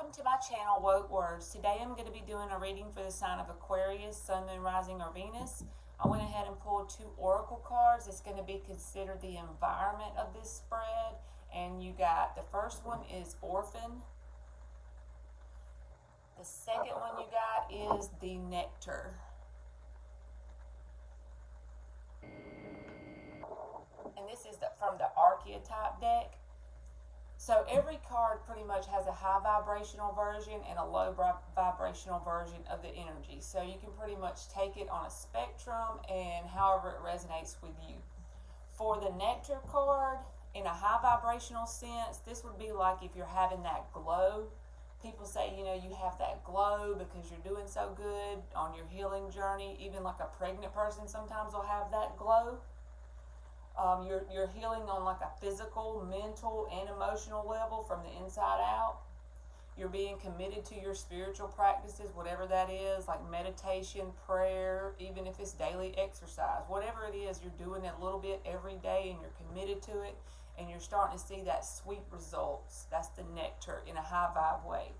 Welcome to my channel, Woke Words. Today I'm going to be doing a reading for the sign of Aquarius, Sun, Moon, Rising, or Venus. I went ahead and pulled 2 oracle cards. It's going to be considered the environment of this spread. And you got, the first one is Orphan. The second one you got is the Nectar. And this is from the Archetype deck. So every card pretty much has a high vibrational version and a low vibrational version of the energy. So you can pretty much take it on a spectrum and however it resonates with you. For the Nectar card, in a high vibrational sense, this would be like if you're having that glow. People say, you know, you have that glow because you're doing so good on your healing journey. Even like a pregnant person sometimes will have that glow. You're healing on like a physical, mental, and emotional level from the inside out. You're being committed to your spiritual practices, whatever that is, like meditation, prayer, even if it's daily exercise. Whatever it is, you're doing it a little bit every day and you're committed to it, and you're starting to see that sweet results. That's the Nectar in a high vibe way.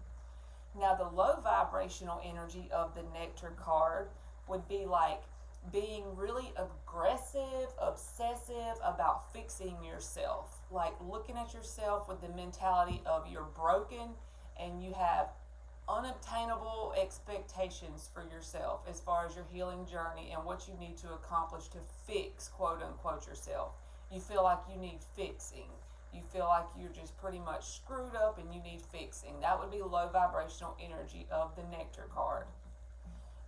Now, the low vibrational energy of the Nectar card would be like being really aggressive, obsessive about fixing yourself, like looking at yourself with the mentality of you're broken and you have unobtainable expectations for yourself as far as your healing journey and what you need to accomplish to fix, quote unquote, yourself. You feel like you need fixing. You feel like you're just pretty much screwed up and you need fixing. That would be low vibrational energy of the Nectar card.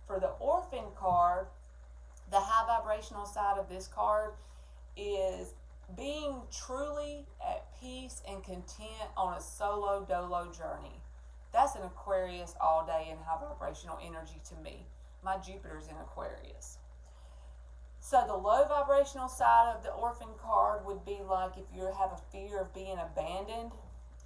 For the Orphan card, the high vibrational side of this card is being truly at peace and content on a solo-dolo journey. That's an Aquarius all day in high vibrational energy to me. My Jupiter's in Aquarius. So the low vibrational side of the Orphan card would be like if you have a fear of being abandoned.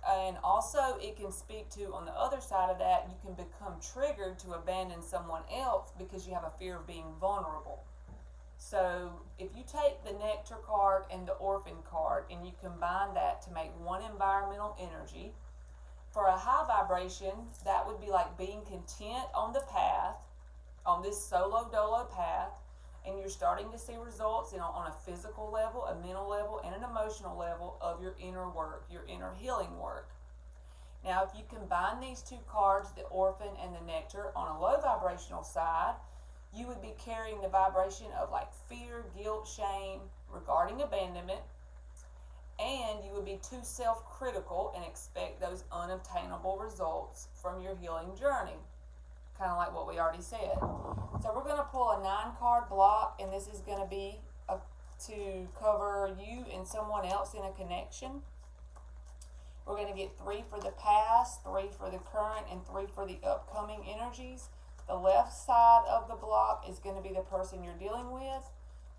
And also it can speak to, on the other side of that, you can become triggered to abandon someone else because you have a fear of being vulnerable. So if you take the Nectar card and the Orphan card and you combine that to make one environmental energy, for a high vibration, that would be like being content on the path, on this solo-dolo path, and you're starting to see results on a physical level, a mental level, and an emotional level of your inner work, your inner healing work. Now, if you combine these 2 cards, the Orphan and the Nectar, on a low vibrational side, you would be carrying the vibration of like fear, guilt, shame regarding abandonment, and you would be too self-critical and expect those unobtainable results from your healing journey. Kind of like what we already said. So we're going to pull a 9-card block, and this is going to be to cover you and someone else in a connection. We're going to get 3 for the past, 3 for the current, and 3 for the upcoming energies. The left side of the block is going to be the person you're dealing with.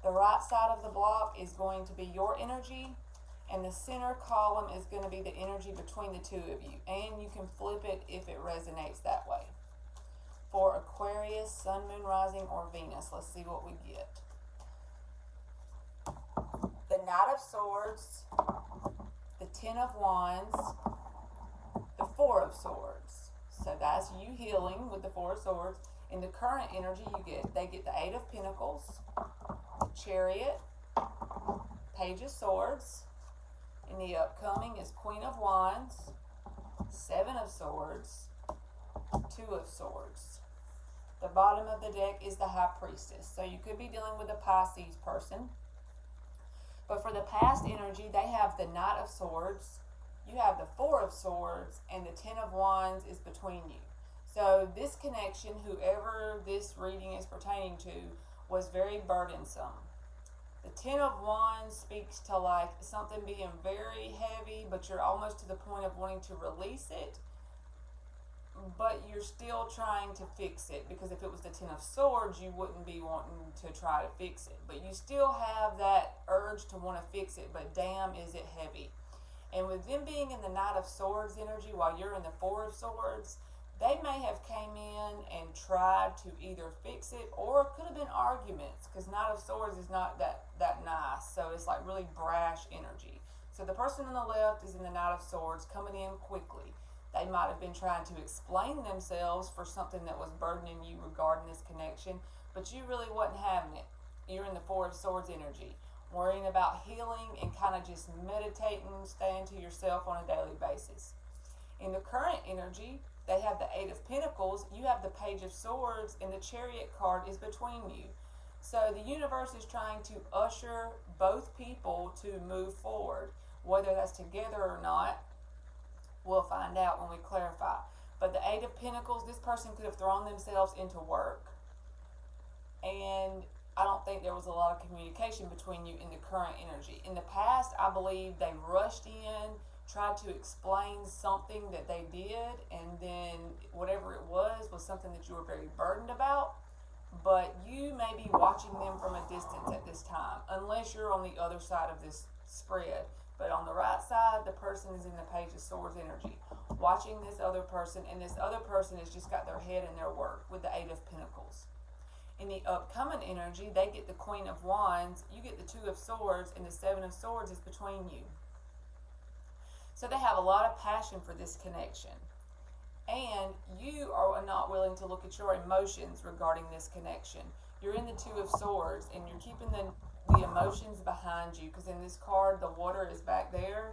The right side of the block is going to be your energy. And the center column is going to be the energy between the 2 of you. And you can flip it if it resonates that way. For Aquarius, Sun, Moon, Rising, or Venus, let's see what we get. The Knight of Swords, the 10 of Wands, the 4 of Swords. So that's you healing with the 4 of Swords. In the current energy, they get the 8 of Pentacles, the Chariot, Page of Swords. In the upcoming is Queen of Wands, 7 of Swords, 2 of Swords. The bottom of the deck is the High Priestess. So you could be dealing with a Pisces person. But for the past energy, they have the Knight of Swords. You have the 4 of Swords, and the 10 of Wands is between you. So this connection, whoever this reading is pertaining to, was very burdensome. The 10 of Wands speaks to like something being very heavy, but you're almost to the point of wanting to release it, but you're still trying to fix it, because if it was the 10 of Swords, you wouldn't be wanting to try to fix it. But you still have that urge to want to fix it, but damn, is it heavy. And with them being in the Knight of Swords energy while you're in the 4 of Swords, they may have came in and tried to either fix it, or it could have been arguments, because Knight of Swords is not that nice. So it's like really brash energy. So the person on the left is in the Knight of Swords coming in quickly. They might have been trying to explain themselves for something that was burdening you regarding this connection, but you really wasn't having it. You're in the Four of Swords energy, worrying about healing and kind of just meditating, staying to yourself on a daily basis. In the current energy, they have the Eight of Pentacles, you have the Page of Swords, and the Chariot card is between you. So the universe is trying to usher both people to move forward. Whether that's together or not, we'll find out when we clarify. But the Eight of Pentacles, this person could have thrown themselves into work. And I don't think there was a lot of communication between you in the current energy. In the past, I believe they rushed in, tried to explain something that they did, and then whatever it was something that you were very burdened about. But you may be watching them from a distance at this time, unless you're on the other side of this spread. But on the right side, the person is in the Page of Swords energy, watching this other person, and this other person has just got their head in their work with the Eight of Pentacles. In the upcoming energy, they get the Queen of Wands, you get the Two of Swords, and the Seven of Swords is between you. So they have a lot of passion for this connection. And you are not willing to look at your emotions regarding this connection. You're in the Two of Swords, and you're keeping the emotions behind you, because in this card, the water is back there.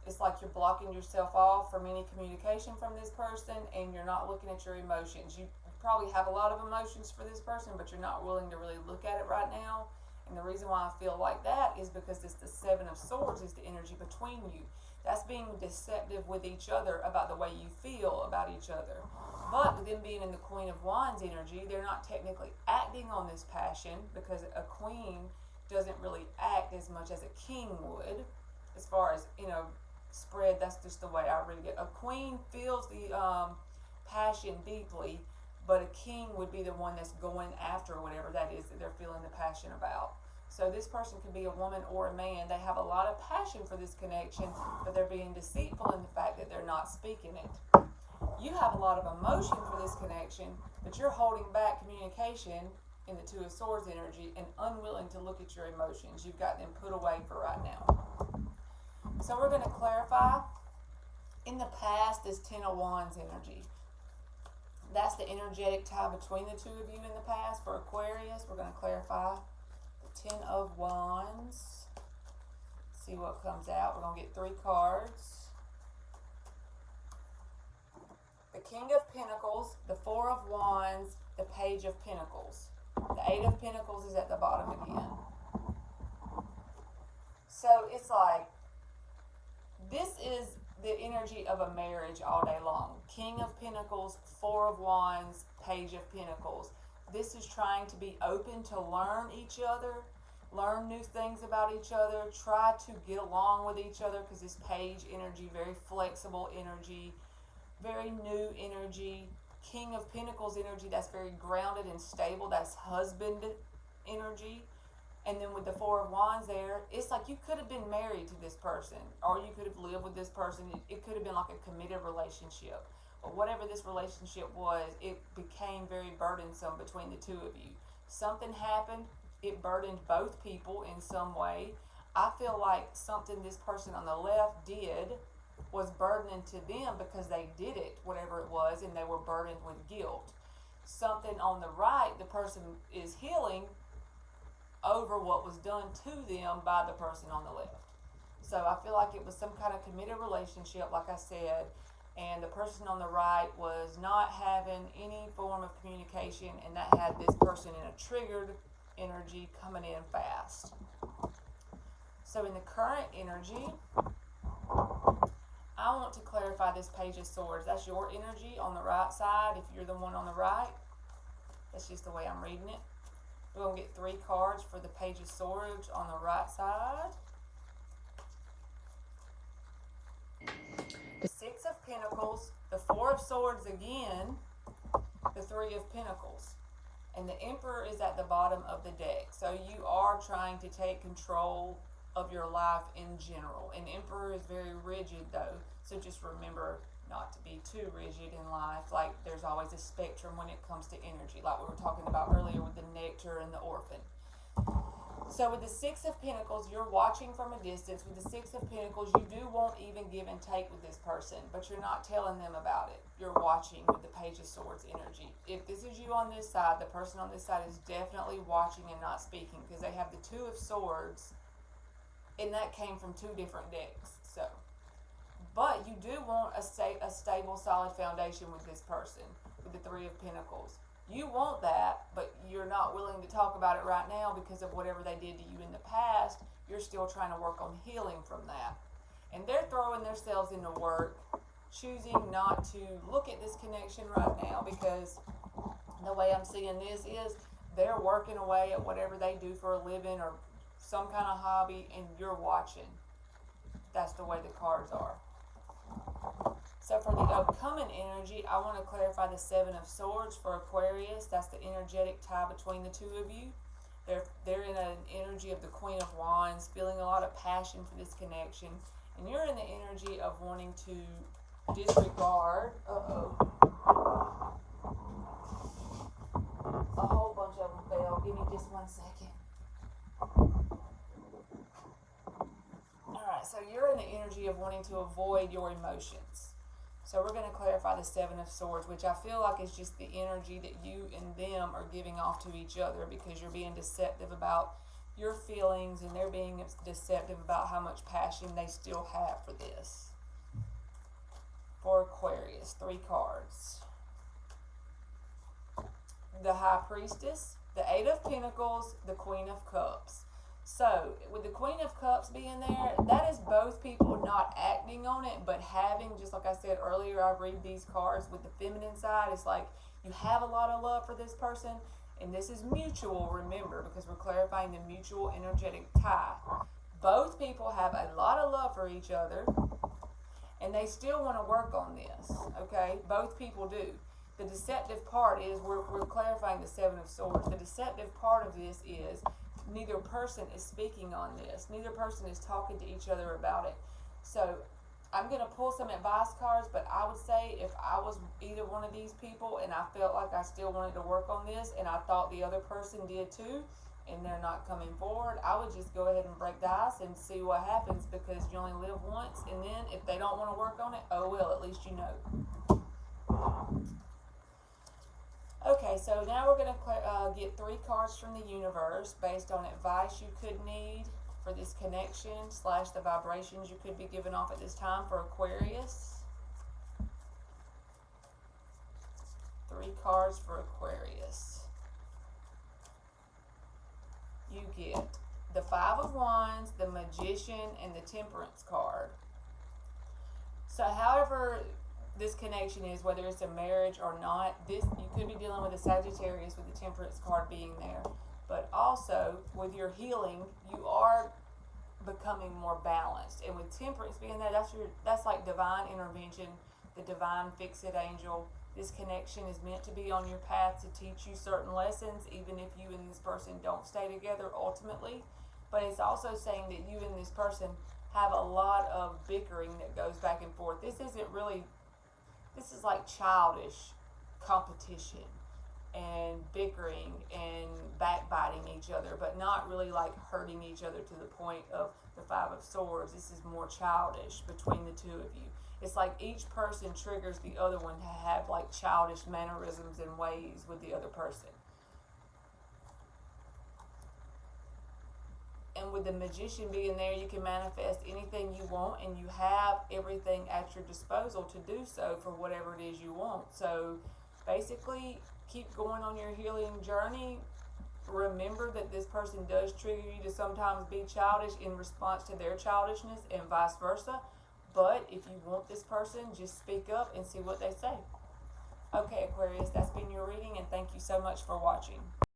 It's like you're blocking yourself off from any communication from this person, and you're not looking at your emotions. You probably have a lot of emotions for this person, but you're not willing to really look at it right now. And the reason why I feel like that is because it's the Seven of Swords is the energy between you. That's being deceptive with each other about the way you feel about each other. But with them being in the Queen of Wands energy, they're not technically acting on this passion, because a queen doesn't really act as much as a king would. As far as, spread, that's just the way I read it. A queen feels the passion deeply, but a king would be the one that's going after whatever that is that they're feeling the passion about. So this person could be a woman or a man. They have a lot of passion for this connection, but they're being deceitful in the fact that they're not speaking it. You have a lot of emotion for this connection, but you're holding back communication in the Two of Swords energy and unwilling to look at your emotions. You've got them put away for right now. So we're going to clarify. In the past is Ten of Wands energy. That's the energetic tie between the two of you in the past. For Aquarius, we're going to clarify the Ten of Wands. See what comes out. We're going to get 3 cards. The King of Pentacles, the Four of Wands, the Page of Pentacles. The Eight of Pentacles is at the bottom again. So it's like, this is the energy of a marriage all day long. King of Pentacles, Four of Wands, Page of Pentacles. This is trying to be open to learn each other, learn new things about each other, try to get along with each other, because this Page energy, very flexible energy, very new energy. King of Pentacles energy, that's very grounded and stable. That's husband energy. And then with the Four of Wands there, it's like you could have been married to this person, or you could have lived with this person. It could have been like a committed relationship. But whatever this relationship was, it became very burdensome between the two of you. Something happened. It burdened both people in some way. I feel like something this person on the left did was burdening to them because they did it, whatever it was, and they were burdened with guilt. Something on the right, the person is healing over what was done to them by the person on the left. So I feel like it was some kind of committed relationship, like I said, and the person on the right was not having any form of communication, and that had this person in a triggered energy coming in fast. So in the current energy, I want to clarify this Page of Swords. That's your energy on the right side. If you're the one on the right, that's just the way I'm reading it. We're going to get 3 cards for the Page of Swords on the right side. The Six of Pentacles, the Four of Swords again, the Three of Pentacles. And the Emperor is at the bottom of the deck. So you are trying to take control of your life in general. An Emperor is very rigid though. So just remember not to be too rigid in life. Like, there's always a spectrum when it comes to energy, like we were talking about earlier with the Nectar and the Orphan. So with the Six of Pentacles, you're watching from a distance. With the Six of Pentacles, you do want even give and take with this person, but you're not telling them about it. You're watching with the Page of Swords energy. If this is you on this side, the person on this side is definitely watching and not speaking, because they have the Two of Swords, and that came from two different decks. So, but you do want a stable, solid foundation with this person, with the Three of Pentacles. You want that, but you're not willing to talk about it right now because of whatever they did to you in the past. You're still trying to work on healing from that. And they're throwing themselves into work, choosing not to look at this connection right now, because the way I'm seeing this is they're working away at whatever they do for a living or some kind of hobby, and you're watching. That's the way the cards are. So for the upcoming energy, I want to clarify the Seven of Swords for Aquarius. That's the energetic tie between the two of you. They're in an energy of the Queen of Wands, feeling a lot of passion for this connection. And you're in the energy of wanting to disregard. A whole bunch of them fell. Give me just 1 second. Alright, so you're in the energy of wanting to avoid your emotions. So we're going to clarify the Seven of Swords, which I feel like is just the energy that you and them are giving off to each other, because you're being deceptive about your feelings and they're being deceptive about how much passion they still have for this. For Aquarius, 3 cards. The High Priestess, the Eight of Pentacles, the Queen of Cups. So, with the Queen of Cups being there, that is both people not acting on it, but having, just like I said earlier, I read these cards with the feminine side. It's like you have a lot of love for this person, and this is mutual, remember, because we're clarifying the mutual energetic tie. Both people have a lot of love for each other, and they still want to work on this, okay? Both people do. The deceptive part is, we're clarifying the Seven of Swords. The deceptive part of this is neither person is speaking on this. Neither person is talking to each other about it. So I'm going to pull some advice cards, but I would say if I was either one of these people and I felt like I still wanted to work on this and I thought the other person did too, and they're not coming forward, I would just go ahead and break the ice and see what happens, because you only live once. And then if they don't want to work on it, oh well, at least you know. Okay, so now we're going to get 3 cards from the universe based on advice you could need for this connection / the vibrations you could be giving off at this time for Aquarius. 3 cards for Aquarius. You get the Five of Wands, the Magician, and the Temperance card. So however this connection is, whether it's a marriage or not, you could be dealing with a Sagittarius with the Temperance card being there. But also, with your healing, you are becoming more balanced. And with Temperance being there, that's like divine intervention, the divine fix-it angel. This connection is meant to be on your path to teach you certain lessons, even if you and this person don't stay together ultimately. But it's also saying that you and this person have a lot of bickering that goes back and forth. This is like childish competition and bickering and backbiting each other, but not really like hurting each other to the point of the Five of Swords. This is more childish between the two of you. It's like each person triggers the other one to have like childish mannerisms and ways with the other person. And with the Magician being there, you can manifest anything you want, and you have everything at your disposal to do so for whatever it is you want. So basically, keep going on your healing journey. Remember that this person does trigger you to sometimes be childish in response to their childishness, and vice versa. But if you want this person, just speak up and see what they say. Okay, Aquarius, that's been your reading, and thank you so much for watching.